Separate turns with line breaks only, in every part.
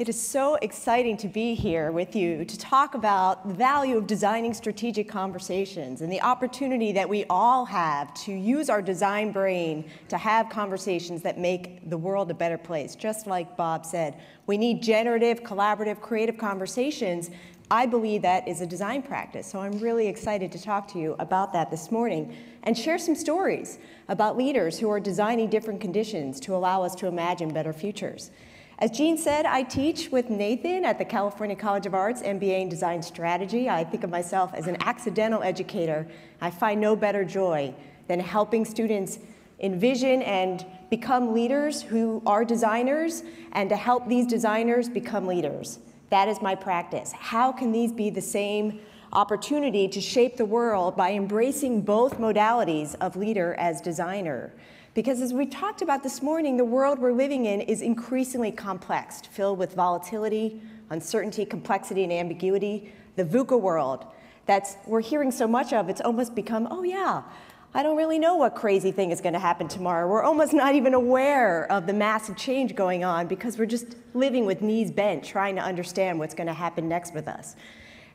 It is so exciting to be here with you to talk about the value of designing strategic conversations and the opportunity that we all have to use our design brain to have conversations that make the world a better place. Just like Bob said, we need generative, collaborative, creative conversations. I believe that is a design practice, so I'm really excited to talk to you about that this morning and share some stories about leaders who are designing different conditions to allow us to imagine better futures. As Jean said, I teach with Nathan at the California College of Arts, MBA in Design Strategy. I think of myself as an accidental educator. I find no better joy than helping students envision and become leaders who are designers, and to help these designers become leaders. That is my practice. How can these be the same opportunity to shape the world by embracing both modalities of leader as designer? Because as we talked about this morning, the world we're living in is increasingly complex, filled with volatility, uncertainty, complexity, and ambiguity. The VUCA world we're hearing so much of, it's almost become, oh yeah, I don't really know what crazy thing is going to happen tomorrow. We're almost not even aware of the massive change going on because we're just living with knees bent, trying to understand what's going to happen next with us.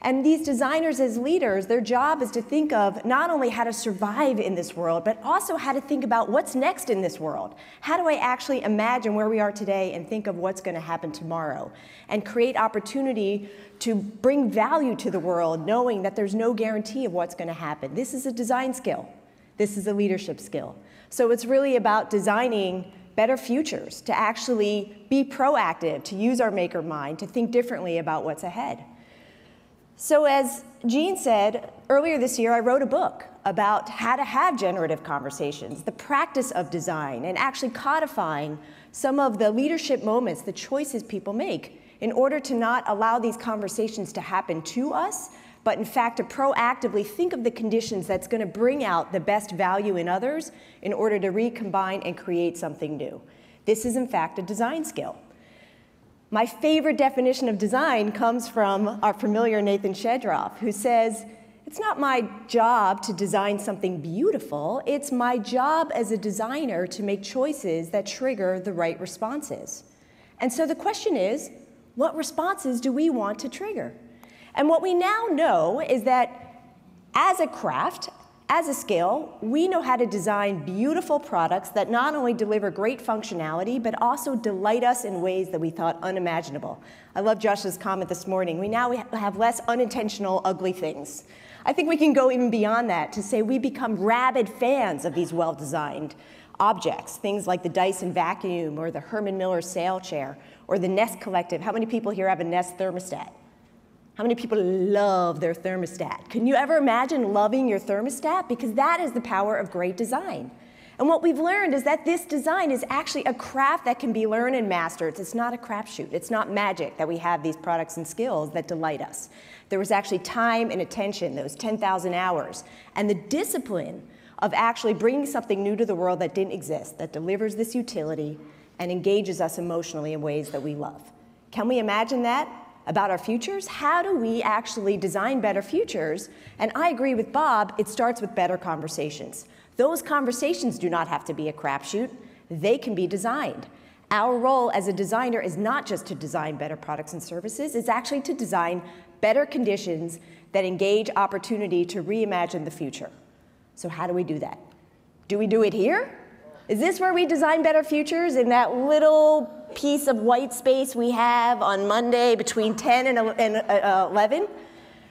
And these designers as leaders, their job is to think of not only how to survive in this world, but also how to think about what's next in this world. How do I actually imagine where we are today and think of what's going to happen tomorrow? And create opportunity to bring value to the world, knowing that there's no guarantee of what's going to happen. This is a design skill. This is a leadership skill. So it's really about designing better futures, to actually be proactive, to use our maker mind, to think differently about what's ahead. So as Jean said, earlier this year I wrote a book about how to have generative conversations, the practice of design, and actually codifying some of the leadership moments, the choices people make, in order to not allow these conversations to happen to us, but in fact to proactively think of the conditions that's going to bring out the best value in others in order to recombine and create something new. This is in fact a design skill. My favorite definition of design comes from our familiar Nathan Shedroff, who says, it's not my job to design something beautiful, it's my job as a designer to make choices that trigger the right responses. And so the question is, what responses do we want to trigger? And what we now know is that as a craft, as a skill, we know how to design beautiful products that not only deliver great functionality, but also delight us in ways that we thought unimaginable. I love Josh's comment this morning. We now have less unintentional ugly things. I think we can go even beyond that to say we become rabid fans of these well-designed objects, things like the Dyson vacuum or the Herman Miller sail chair or the Nest Collective. How many people here have a Nest thermostat? How many people love their thermostat? Can you ever imagine loving your thermostat? Because that is the power of great design. And what we've learned is that this design is actually a craft that can be learned and mastered. It's not a crapshoot. It's not magic that we have these products and skills that delight us. There was actually time and attention, those 10,000 hours, and the discipline of actually bringing something new to the world that didn't exist, that delivers this utility and engages us emotionally in ways that we love. Can we imagine that about our futures? How do we actually design better futures? And I agree with Bob, it starts with better conversations. Those conversations do not have to be a crapshoot. They can be designed. Our role as a designer is not just to design better products and services, it's actually to design better conditions that engage opportunity to reimagine the future. So how do we do that? Do we do it here? Is this where we design better futures, in that little piece of white space we have on Monday between 10 and 11?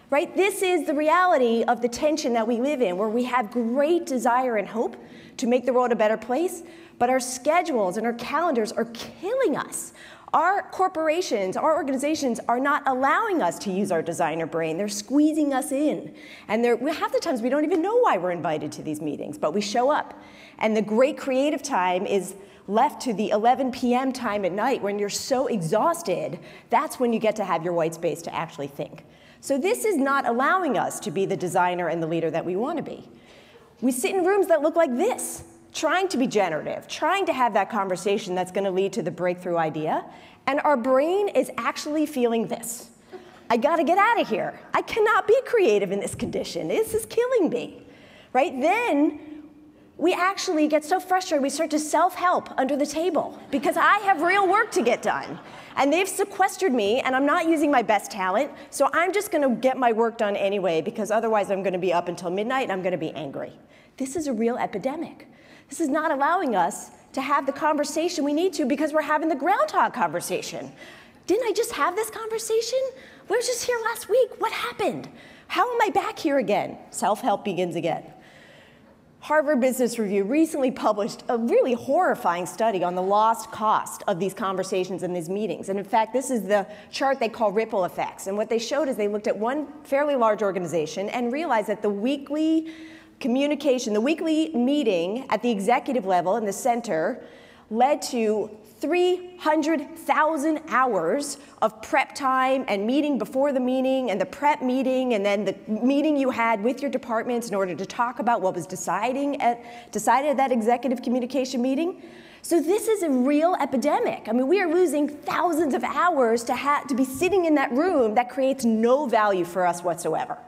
Right? This is the reality of the tension that we live in, where we have great desire and hope to make the world a better place, but our schedules and our calendars are killing us. Our corporations, our organizations are not allowing us to use our designer brain. They're squeezing us in. And half the times we don't even know why we're invited to these meetings, but we show up. And the great creative time is left to the 11 p.m. time at night when you're so exhausted. That's when you get to have your white space to actually think. So this is not allowing us to be the designer and the leader that we want to be. We sit in rooms that look like this, trying to be generative, trying to have that conversation that's going to lead to the breakthrough idea, and our brain is actually feeling this. I got to get out of here. I cannot be creative in this condition. This is killing me. Right? Then we actually get so frustrated we start to self-help under the table because I have real work to get done. And they've sequestered me, and I'm not using my best talent, so I'm just going to get my work done anyway because otherwise I'm going to be up until midnight and I'm going to be angry. This is a real epidemic. This is not allowing us to have the conversation we need to because we're having the groundhog conversation. Didn't I just have this conversation? We were just here last week. What happened? How am I back here again? Self-help begins again. Harvard Business Review recently published a really horrifying study on the lost cost of these conversations and these meetings. And in fact, this is the chart they call ripple effects. And what they showed is they looked at one fairly large organization and realized that the weekly communication, the weekly meeting at the executive level in the center led to 300,000 hours of prep time and meeting before the meeting and the prep meeting and then the meeting you had with your departments in order to talk about what was decided at that executive communication meeting. So this is a real epidemic. I mean, we are losing thousands of hours to be sitting in that room that creates no value for us whatsoever.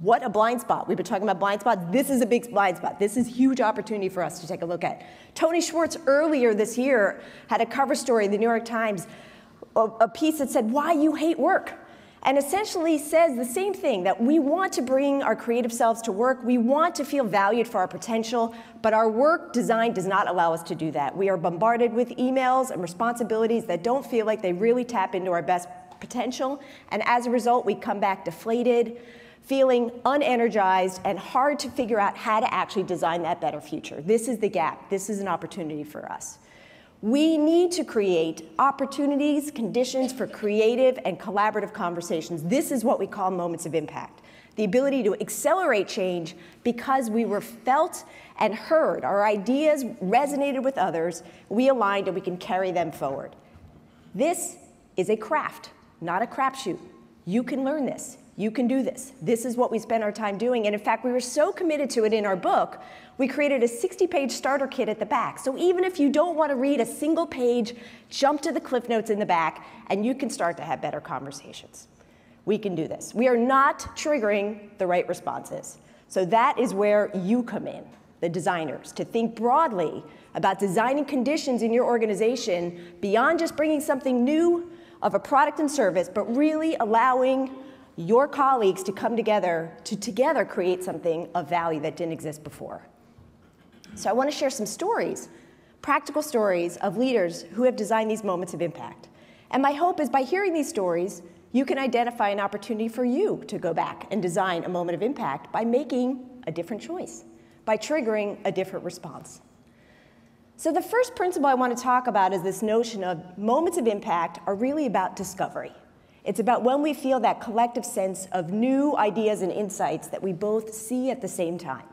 What a blind spot. We've been talking about blind spots. This is a big blind spot. This is a huge opportunity for us to take a look at. Tony Schwartz earlier this year had a cover story in the New York Times, a piece that said, "Why you hate work," and essentially says the same thing, that we want to bring our creative selves to work. We want to feel valued for our potential, but our work design does not allow us to do that. We are bombarded with emails and responsibilities that don't feel like they really tap into our best potential, and as a result, we come back deflated, feeling unenergized and hard to figure out how to actually design that better future. This is the gap. This is an opportunity for us. We need to create opportunities, conditions for creative and collaborative conversations. This is what we call moments of impact. The ability to accelerate change because we were felt and heard. Our ideas resonated with others. We aligned and we can carry them forward. This is a craft, not a crapshoot. You can learn this. You can do this. This is what we spend our time doing. And in fact, we were so committed to it in our book, we created a 60-page starter kit at the back. So even if you don't want to read a single page, jump to the cliff notes in the back, and you can start to have better conversations. We can do this. We are not triggering the right responses. So that is where you come in, the designers, to think broadly about designing conditions in your organization beyond just bringing something new of a product and service, but really allowing your colleagues to come together to together create something of value that didn't exist before. So I want to share some stories, practical stories of leaders who have designed these moments of impact. And my hope is by hearing these stories, you can identify an opportunity for you to go back and design a moment of impact by making a different choice, by triggering a different response. So the first principle I want to talk about is this notion of moments of impact are really about discovery. It's about when we feel that collective sense of new ideas and insights that we both see at the same time.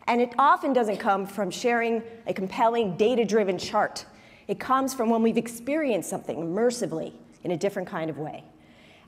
And it often doesn't come from sharing a compelling data-driven chart. It comes from when we've experienced something immersively in a different kind of way.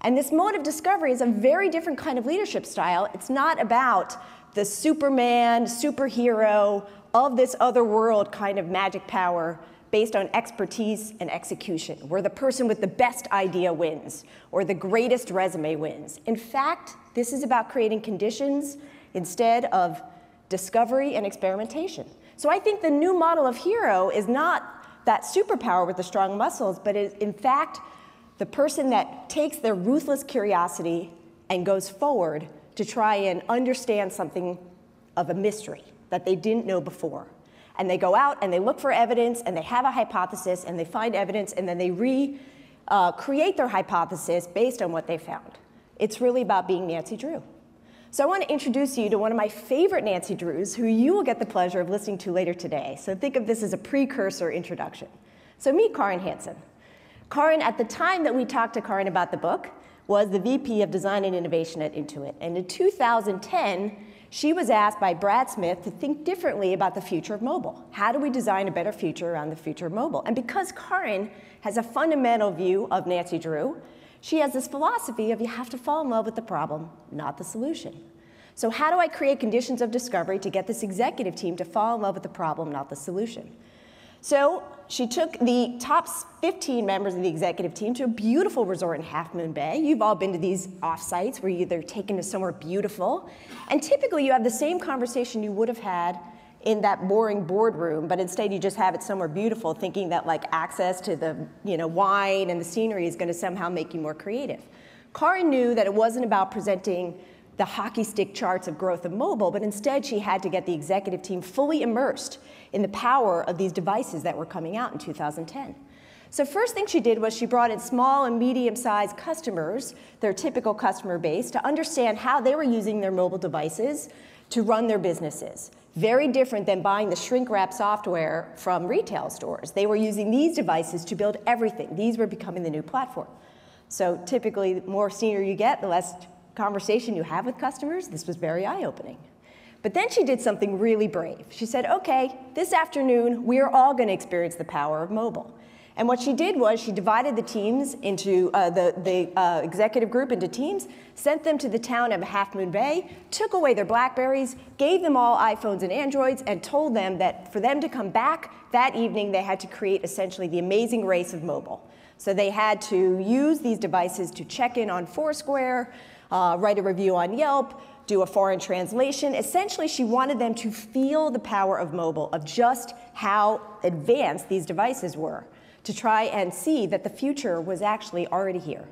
And this mode of discovery is a very different kind of leadership style. It's not about the Superman, superhero of this other world kind of magic power based on expertise and execution, where the person with the best idea wins, or the greatest resume wins. In fact, this is about creating conditions instead of discovery and experimentation. So I think the new model of hero is not that superpower with the strong muscles, but is in fact the person that takes their ruthless curiosity and goes forward to try and understand something of a mystery that they didn't know before. And they go out and they look for evidence and they have a hypothesis and they find evidence and then they create their hypothesis based on what they found. It's really about being Nancy Drew. So I want to introduce you to one of my favorite Nancy Drews, who you will get the pleasure of listening to later today. So think of this as a precursor introduction. So meet Karin Hansen. Karin, at the time that we talked to Karin about the book, was the VP of Design and Innovation at Intuit. And in 2010, she was asked by Brad Smith to think differently about the future of mobile. How do we design a better future around the future of mobile? And because Karin has a fundamental view of Nancy Drew, she has this philosophy of you have to fall in love with the problem, not the solution. So how do I create conditions of discovery to get this executive team to fall in love with the problem, not the solution? So she took the top 15 members of the executive team to a beautiful resort in Half Moon Bay. You've all been to these off-sites where you're either taken to somewhere beautiful, and typically you have the same conversation you would have had in that boring boardroom, but instead you just have it somewhere beautiful, thinking that like access to the wine and the scenery is going to somehow make you more creative. Karin knew that it wasn't about presenting the hockey stick charts of growth of mobile, but instead she had to get the executive team fully immersed in the power of these devices that were coming out in 2010. So first thing she did was she brought in small and medium-sized customers, their typical customer base, to understand how they were using their mobile devices to run their businesses. Very different than buying the shrink-wrap software from retail stores. They were using these devices to build everything. These were becoming the new platform. So typically, the more senior you get, the less conversation you have with customers. This was very eye-opening. But then she did something really brave. She said, okay, this afternoon, we're all going to experience the power of mobile. And what she did was she divided the teams into the executive group into teams, sent them to the town of Half Moon Bay, took away their BlackBerries, gave them all iPhones and Androids, and told them that for them to come back that evening, they had to create essentially the amazing race of mobile. So they had to use these devices to check in on Foursquare, write a review on Yelp, do a foreign translation. Essentially, she wanted them to feel the power of mobile, of just how advanced these devices were, to try and see that the future was actually already here.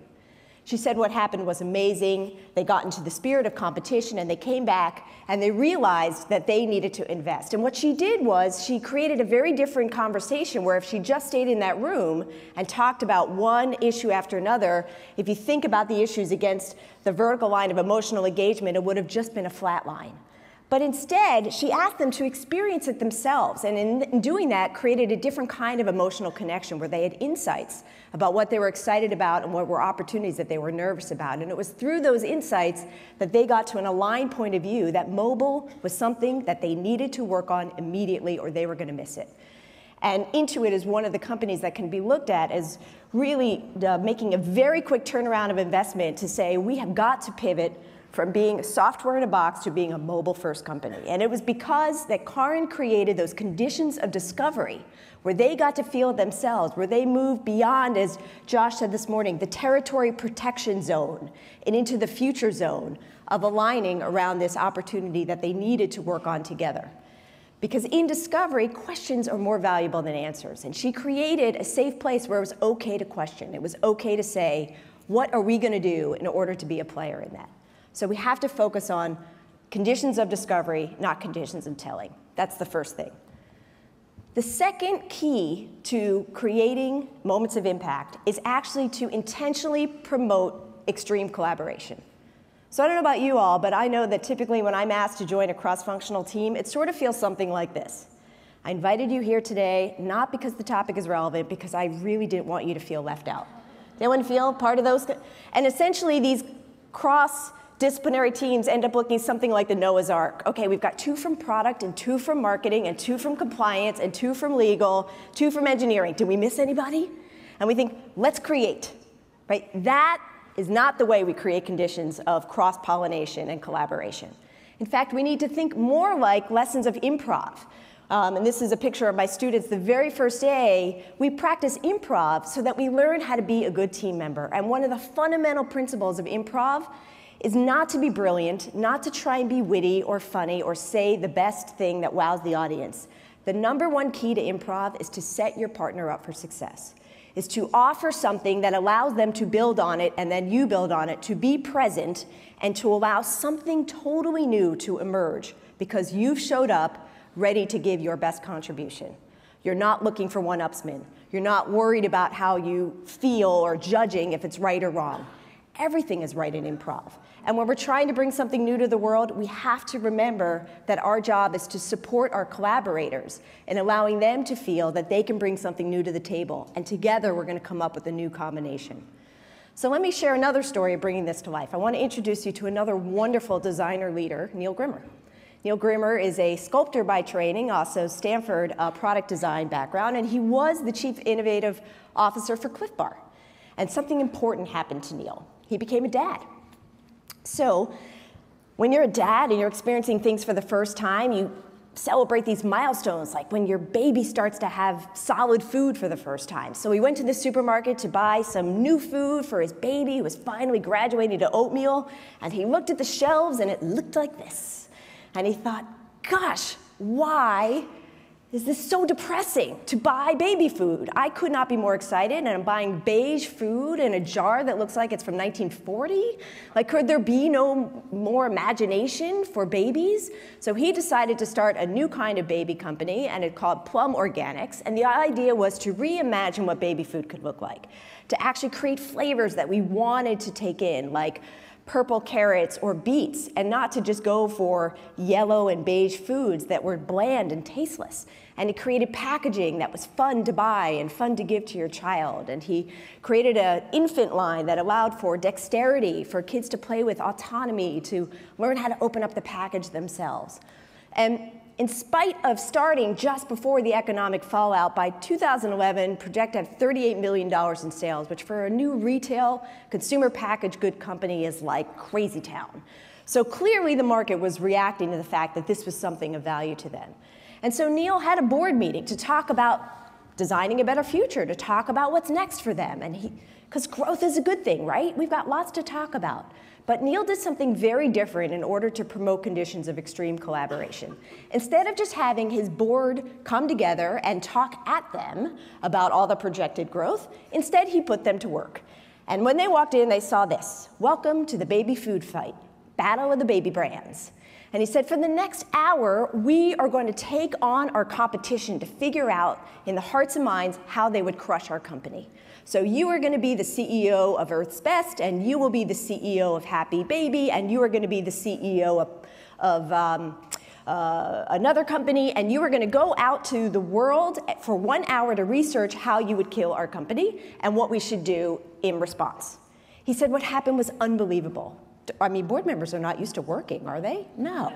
She said what happened was amazing. They got into the spirit of competition, and they came back, and they realized that they needed to invest. And what she did was she created a very different conversation where if she just stayed in that room and talked about one issue after another, if you think about the issues against the vertical line of emotional engagement, it would have just been a flat line. But instead, she asked them to experience it themselves, and in doing that, created a different kind of emotional connection where they had insights about what they were excited about and what were opportunities that they were nervous about. And it was through those insights that they got to an aligned point of view that mobile was something that they needed to work on immediately or they were going to miss it. And Intuit is one of the companies that can be looked at as really making a very quick turnaround of investment to say, we have got to pivot from being a software in a box to being a mobile-first company. And it was because that Karin created those conditions of discovery where they got to feel it themselves, where they moved beyond, as Josh said this morning, the territory protection zone and into the future zone of aligning around this opportunity that they needed to work on together. Because in discovery, questions are more valuable than answers. And she created a safe place where it was okay to question. It was okay to say, what are we going to do in order to be a player in that? So we have to focus on conditions of discovery, not conditions of telling. That's the first thing. The second key to creating moments of impact is actually to intentionally promote extreme collaboration. So I don't know about you all, but I know that typically when I'm asked to join a cross-functional team, it sort of feels something like this. I invited you here today, not because the topic is relevant, because I really didn't want you to feel left out. Did anyone feel part of those? And essentially these cross-disciplinary teams end up looking something like the Noah's Ark. Okay, we've got 2 from product and 2 from marketing and 2 from compliance and 2 from legal, 2 from engineering. Did we miss anybody? And we think, let's create, right? That is not the way we create conditions of cross-pollination and collaboration. In fact, we need to think more like lessons of improv. And this is a picture of my students. The very first day, we practice improv so that we learn how to be a good team member. And one of the fundamental principles of improv is not to be brilliant, not to try and be witty or funny or say the best thing that wows the audience. The #1 key to improv is to set your partner up for success, is to offer something that allows them to build on it and then you build on it, to be present and to allow something totally new to emerge because you've showed up ready to give your best contribution. You're not looking for one-upsmen. You're not worried about how you feel or judging if it's right or wrong. Everything is right in improv. And when we're trying to bring something new to the world, we have to remember that our job is to support our collaborators and allowing them to feel that they can bring something new to the table. And together, we're going to come up with a new combination. So let me share another story of bringing this to life. I want to introduce you to another wonderful designer leader, Neil Grimmer. Neil Grimmer is a sculptor by training, also Stanford product design background, and he was the chief innovative officer for Cliff Bar. And something important happened to Neil. He became a dad. So when you're a dad and you're experiencing things for the first time, you celebrate these milestones, like when your baby starts to have solid food for the first time. So he went to the supermarket to buy some new food for his baby who was finally graduating to oatmeal, and he looked at the shelves and it looked like this. And he thought, gosh, why is this so depressing to buy baby food? I could not be more excited, and I'm buying beige food in a jar that looks like it's from 1940. Like, could there be no more imagination for babies? So he decided to start a new kind of baby company, and it's called Plum Organics, and the idea was to reimagine what baby food could look like, to actually create flavors that we wanted to take in, like purple carrots or beets, and not to just go for yellow and beige foods that were bland and tasteless. And he created packaging that was fun to buy and fun to give to your child. And he created an infant line that allowed for dexterity, for kids to play with autonomy, to learn how to open up the package themselves. And in spite of starting just before the economic fallout, by 2011, projected $38 million in sales, which for a new retail consumer packaged good company is like crazy town. So clearly the market was reacting to the fact that this was something of value to them. And so Neil had a board meeting to talk about designing a better future, to talk about what's next for them. And because growth is a good thing, right? We've got lots to talk about. But Neil did something very different in order to promote conditions of extreme collaboration. Instead of just having his board come together and talk at them about all the projected growth, instead he put them to work. And when they walked in, they saw this: "Welcome to the baby food fight, battle of the baby brands." And he said, for the next hour, we are going to take on our competition to figure out in the hearts and minds how they would crush our company. So you are going to be the CEO of Earth's Best, and you will be the CEO of Happy Baby, and you are going to be the CEO of another company, and you are going to go out to the world for 1 hour to research how you would kill our company and what we should do in response. He said what happened was unbelievable. I mean, board members are not used to working, are they? No.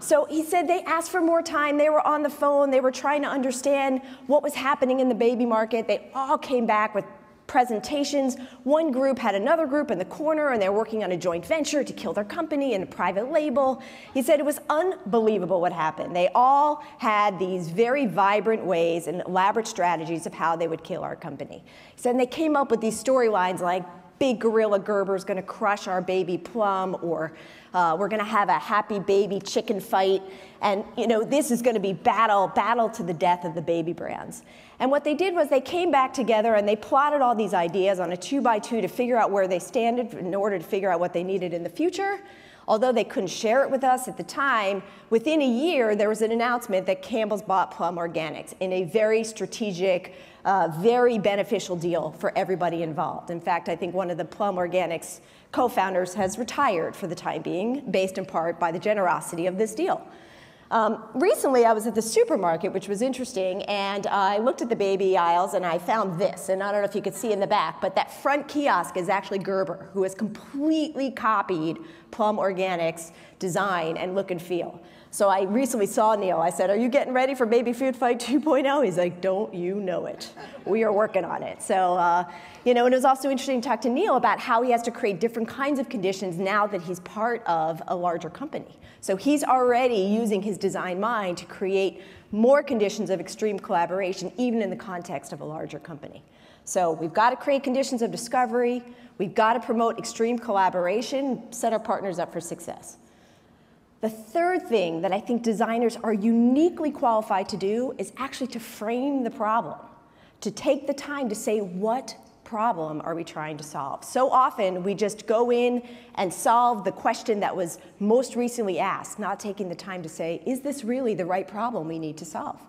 So he said they asked for more time. They were on the phone. They were trying to understand what was happening in the baby market. They all came back with presentations. One group had another group in the corner, and they were working on a joint venture to kill their company and a private label. He said it was unbelievable what happened. They all had these very vibrant ways and elaborate strategies of how they would kill our company. He said they came up with these storylines like, big gorilla Gerber's going to crush our baby Plum, or we're going to have a happy baby chicken fight, and this is going to be battle to the death of the baby brands. And what they did was they came back together and they plotted all these ideas on a 2x2 to figure out where they stand in order to figure out what they needed in the future. Although they couldn't share it with us at the time, within a year there was an announcement that Campbell's bought Plum Organics in a very strategic, very beneficial deal for everybody involved. In fact, I think one of the Plum Organics co-founders has retired for the time being, based in part by the generosity of this deal. Recently, I was at the supermarket, which was interesting, and I looked at the baby aisles and I found this, and I don't know if you could see in the back, but that front kiosk is actually Gerber, who has completely copied Plum Organics' design and look and feel. So I recently saw Neil. I said, are you getting ready for Baby Food Fight 2.0? He's like, don't you know it. We are working on it. So, and it was also interesting to talk to Neil about how he has to create different kinds of conditions now that he's part of a larger company. So he's already using his design mind to create more conditions of extreme collaboration, even in the context of a larger company. So we've got to create conditions of discovery. We've got to promote extreme collaboration, set our partners up for success. The third thing that I think designers are uniquely qualified to do is actually to frame the problem, to take the time to say, what problem are we trying to solve? So often we just go in and solve the question that was most recently asked, not taking the time to say, is this really the right problem we need to solve?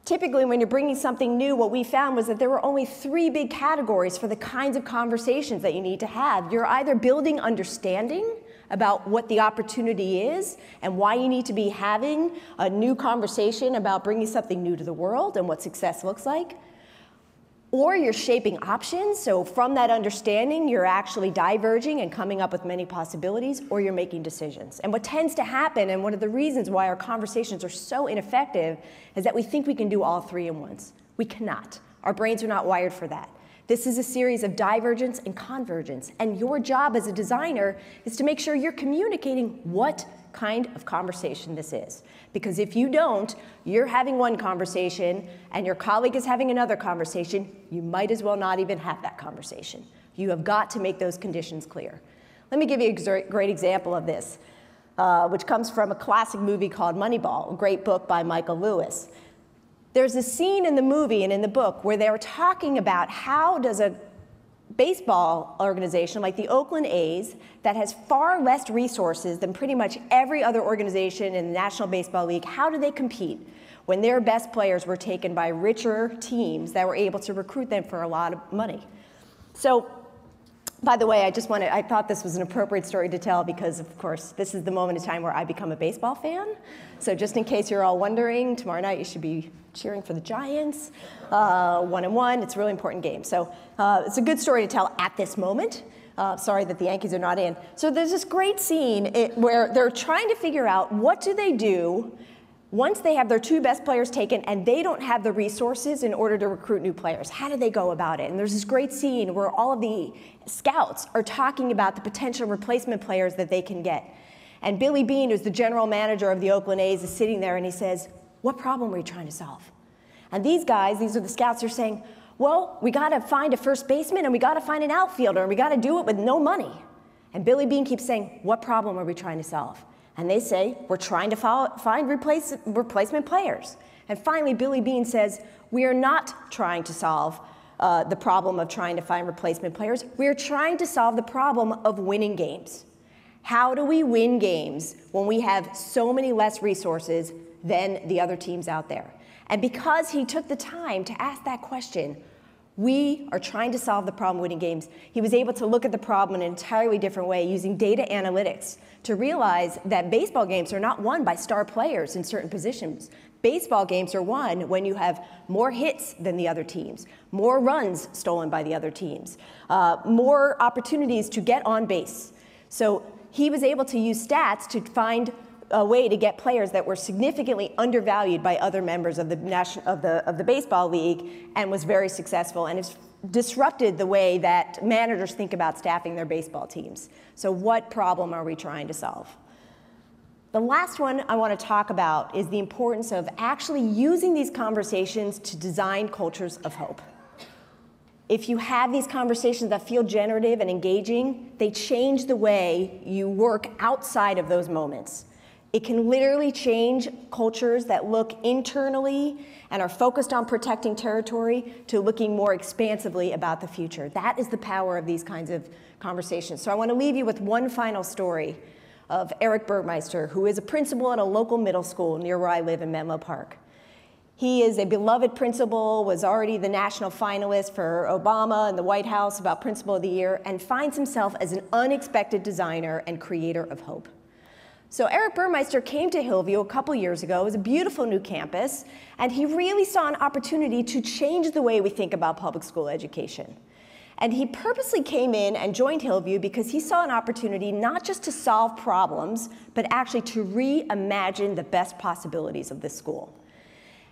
Typically, when you're bringing something new, what we found was that there were only 3 big categories for the kinds of conversations that you need to have. You're either building understanding about what the opportunity is and why you need to be having a new conversation about bringing something new to the world and what success looks like. Or you're shaping options, so from that understanding, you're actually diverging and coming up with many possibilities, or you're making decisions. And what tends to happen, and one of the reasons why our conversations are so ineffective, is that we think we can do all 3 at once. We cannot. Our brains are not wired for that. This is a series of divergence and convergence, and your job as a designer is to make sure you're communicating what kind of conversation this is. Because if you don't, you're having one conversation and your colleague is having another conversation, you might as well not even have that conversation. You have got to make those conditions clear. Let me give you a great example of this. which comes from a classic movie called Moneyball, a great book by Michael Lewis. There's a scene in the movie and in the book where they're talking about how does a baseball organization like the Oakland A's that has far less resources than pretty much every other organization in the National Baseball League, how do they compete when their best players were taken by richer teams that were able to recruit them for a lot of money? So, by the way, I thought this was an appropriate story to tell because, of course, this is the moment in time where I become a baseball fan. So just in case you're all wondering, tomorrow night you should be cheering for the Giants, 1-1. It's a really important game. So it's a good story to tell at this moment. Sorry that the Yankees are not in. So there's this great scene where they're trying to figure out what do they do once they have their two best players taken and they don't have the resources in order to recruit new players. How do they go about it? And there's this great scene where all of the scouts are talking about the potential replacement players that they can get. And Billy Beane, who's the general manager of the Oakland A's, is sitting there and he says, what problem are you trying to solve? And these guys, these are the scouts, are saying, well, we got to find a first baseman and we got to find an outfielder and we got to do it with no money. And Billy Beane keeps saying, what problem are we trying to solve? And they say, we're trying to find replacement players. And finally, Billy Beane says, we are not trying to solve the problem of trying to find replacement players. We are trying to solve the problem of winning games. How do we win games when we have so many less resources than the other teams out there? And because he took the time to ask that question, we are trying to solve the problem of winning games. He was able to look at the problem in an entirely different way using data analytics to realize that baseball games are not won by star players in certain positions. Baseball games are won when you have more hits than the other teams, more runs stolen by the other teams, more opportunities to get on base. So he was able to use stats to find a way to get players that were significantly undervalued by other members of the baseball league, and was very successful, and has disrupted the way that managers think about staffing their baseball teams. So what problem are we trying to solve? The last one I want to talk about is the importance of actually using these conversations to design cultures of hope. If you have these conversations that feel generative and engaging, they change the way you work outside of those moments. It can literally change cultures that look internally and are focused on protecting territory to looking more expansively about the future. That is the power of these kinds of conversations. So I want to leave you with one final story of Eric Burmeister, who is a principal at a local middle school near where I live in Menlo Park. He is a beloved principal, was already the national finalist for Obama and the White House about Principal of the Year, and finds himself as an unexpected designer and creator of hope. So Eric Burmeister came to Hillview a couple years ago. It was a beautiful new campus, and he really saw an opportunity to change the way we think about public school education. And he purposely came in and joined Hillview because he saw an opportunity not just to solve problems, but actually to reimagine the best possibilities of this school.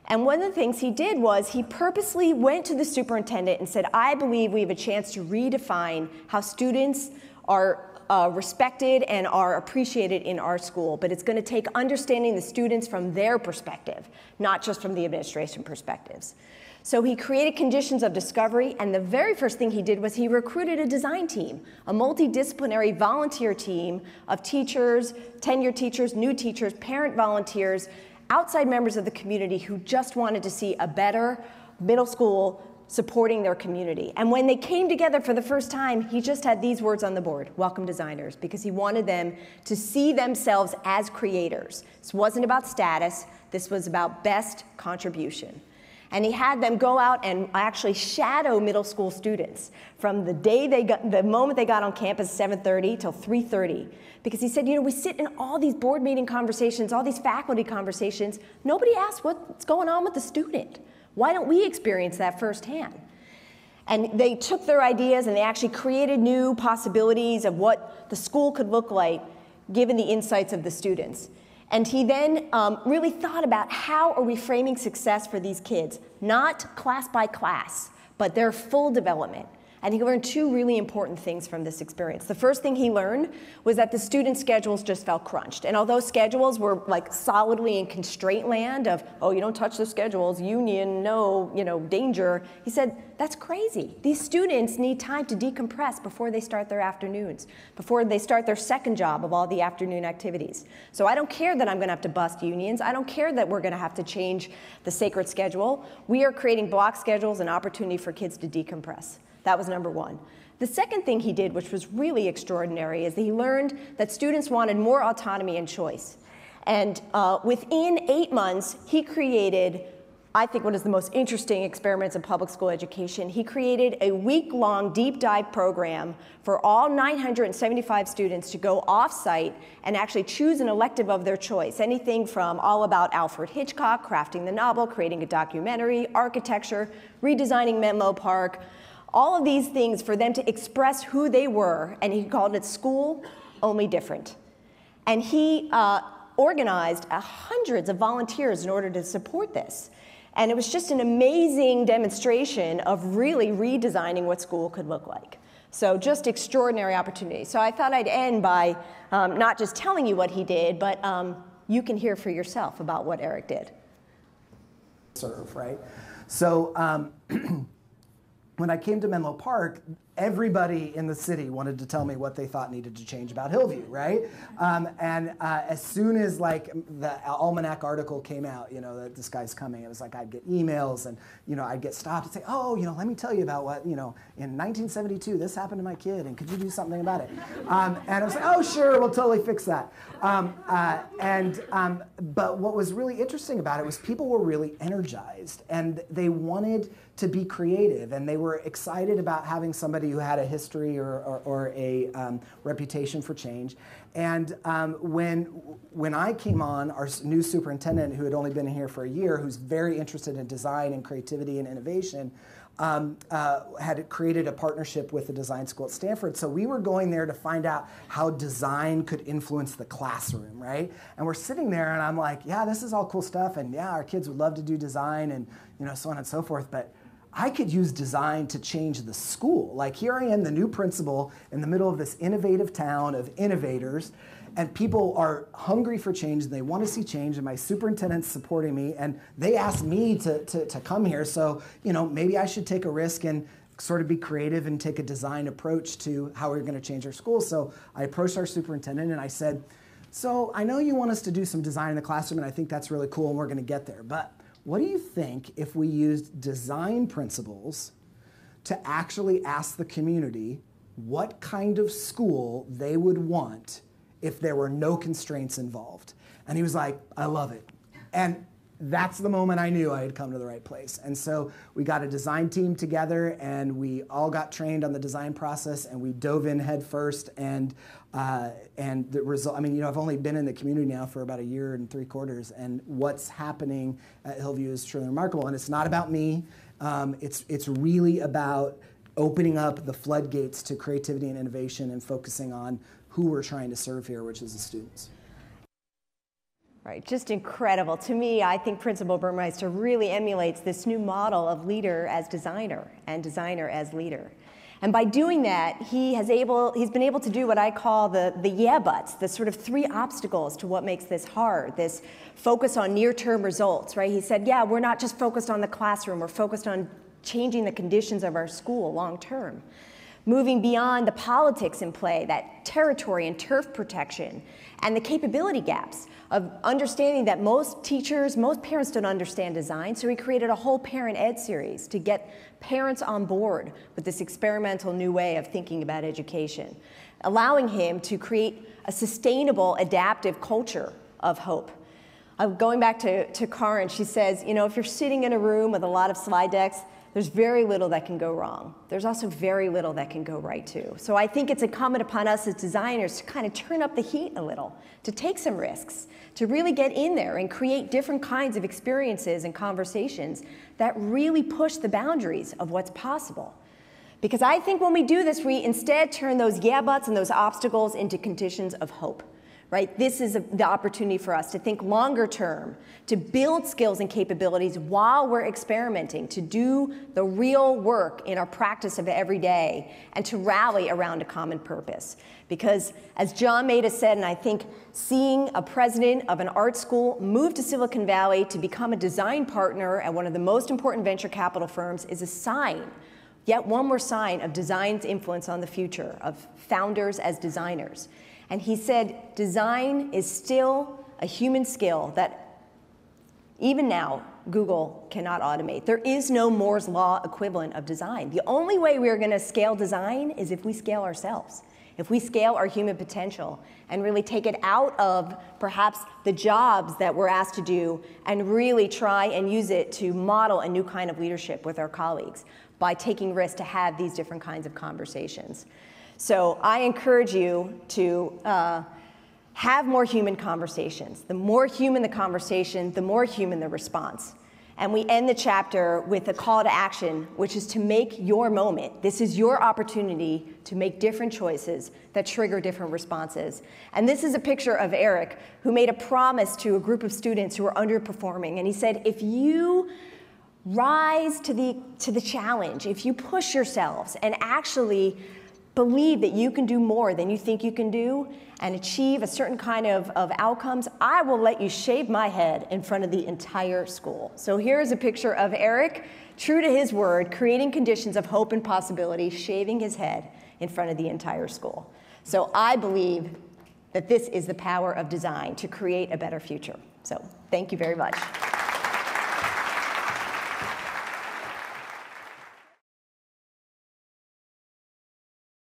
And one of the things he did was he purposely went to the superintendent and said, I believe we have a chance to redefine how students are respected and are appreciated in our school, but it's going to take understanding the students from their perspective, not just from the administration perspectives. So he created conditions of discovery, and the very first thing he did was he recruited a design team, a multidisciplinary volunteer team of teachers, tenured teachers, new teachers, parent volunteers, outside members of the community who just wanted to see a better middle school supporting their community. And when they came together for the first time, he just had these words on the board, welcome designers, because he wanted them to see themselves as creators. This wasn't about status, this was about best contribution. And he had them go out and actually shadow middle school students from the moment they got on campus, 7:30 till 3:30. Because he said, you know, we sit in all these board meeting conversations, all these faculty conversations, nobody asks what's going on with the student. Why don't we experience that firsthand? And they took their ideas and they actually created new possibilities of what the school could look like given the insights of the students. And he then really thought about how are we framing success for these kids, not class by class, but their full development. And he learned two really important things from this experience. The first thing he learned was that the students' schedules just felt crunched. And although schedules were like solidly in constraint land of, oh, you don't touch the schedules, union, no, danger, he said, that's crazy. These students need time to decompress before they start their afternoons, before they start their second job of all the afternoon activities. So I don't care that I'm going to have to bust unions. I don't care that we're going to have to change the sacred schedule. We are creating block schedules and opportunity for kids to decompress. That was number one. The second thing he did, which was really extraordinary, is that he learned that students wanted more autonomy and choice. And within 8 months, he created, I think, one of the most interesting experiments in public school education. He created a week-long deep dive program for all 975 students to go off-site and actually choose an elective of their choice. Anything from all about Alfred Hitchcock, crafting the novel, creating a documentary, architecture, redesigning Menlo Park, all of these things for them to express who they were, and he called it School, Only Different. And he organized hundreds of volunteers in order to support this. And it was just an amazing demonstration of really redesigning what school could look like. So just extraordinary opportunity. So I thought I'd end by not just telling you what he did, but you can hear for yourself about what Eric did.
Serve, right? So when I came to Menlo Park, everybody in the city wanted to tell me what they thought needed to change about Hillview, right? As soon as like the Almanac article came out, that this guy's coming, it was like I'd get emails and I'd get stopped and say, oh, let me tell you about what, in 1972 this happened to my kid, and could you do something about it? And I was like, oh, sure, we'll totally fix that. But what was really interesting about it was people were really energized, and they wanted to be creative, and they were excited about having somebody who had a history or a reputation for change. And when I came on, our new superintendent, who had only been here for a year, who's very interested in design and creativity and innovation, had created a partnership with the design school at Stanford. So we were going there to find out how design could influence the classroom, right? And we're sitting there, and I'm like, yeah, this is all cool stuff, and yeah, our kids would love to do design, and so on and so forth, but I could use design to change the school. Like, here I am, the new principal, in the middle of this innovative town of innovators, and people are hungry for change, and they want to see change, and my superintendent's supporting me, and they asked me to come here, so maybe I should take a risk and sort of be creative and take a design approach to how we're going to change our school. So I approached our superintendent, and I said, so I know you want us to do some design in the classroom, and I think that's really cool, and we're going to get there, but what do you think if we used design principles to actually ask the community what kind of school they would want if there were no constraints involved? And he was like, I love it. And that's the moment I knew I had come to the right place. And so we got a design team together, and we all got trained on the design process, and we dove in head first. And the result, I've only been in the community now for about 1 year and 3/4, and what's happening at Hillview is truly remarkable. And it's not about me. It's really about opening up the floodgates to creativity and innovation and focusing on who we're trying to serve here, which is the students.
Right, just incredible. To me, I think Principal Burmeister really emulates this new model of leader as designer and designer as leader. And by doing that, he's been able to do what I call the yeah buts, the sort of 3 obstacles to what makes this hard, this focus on near-term results, right? He said, yeah, we're not just focused on the classroom, we're focused on changing the conditions of our school long-term. Moving beyond the politics in play, that territory and turf protection, and the capability gaps of understanding that most teachers, most parents don't understand design, so he created a whole parent ed series to get parents on board with this experimental new way of thinking about education, allowing him to create a sustainable, adaptive culture of hope. Going back to Karen, she says, if you're sitting in a room with a lot of slide decks, there's very little that can go wrong. There's also very little that can go right too. So I think it's incumbent upon us as designers to kind of turn up the heat a little, to take some risks, to really get in there and create different kinds of experiences and conversations that really push the boundaries of what's possible. Because I think when we do this, we instead turn those yeah buts and those obstacles into conditions of hope. right? This is the opportunity for us to think longer term, to build skills and capabilities while we're experimenting, to do the real work in our practice of every day, and to rally around a common purpose. Because as John Maida said, and I think seeing a president of an art school move to Silicon Valley to become a design partner at one of the most important venture capital firms is a sign, yet one more sign of design's influence on the future, of founders as designers. And he said, design is still a human skill that even now, Google cannot automate. There is no Moore's law equivalent of design. The only way we are going to scale design is if we scale ourselves, if we scale our human potential and really take it out of perhaps the jobs that we're asked to do and really try and use it to model a new kind of leadership with our colleagues by taking risks to have these different kinds of conversations. So I encourage you to have more human conversations. The more human the conversation, the more human the response. And we end the chapter with a call to action, which is to make your moment. This is your opportunity to make different choices that trigger different responses. And this is a picture of Eric, who made a promise to a group of students who were underperforming. And he said, if you rise to the challenge, if you push yourselves and actually believe that you can do more than you think you can do and achieve a certain kind of outcomes, I will let you shave my head in front of the entire school. So here's a picture of Eric, true to his word, creating conditions of hope and possibility, shaving his head in front of the entire school. So I believe that this is the power of design to create a better future. So thank you very much.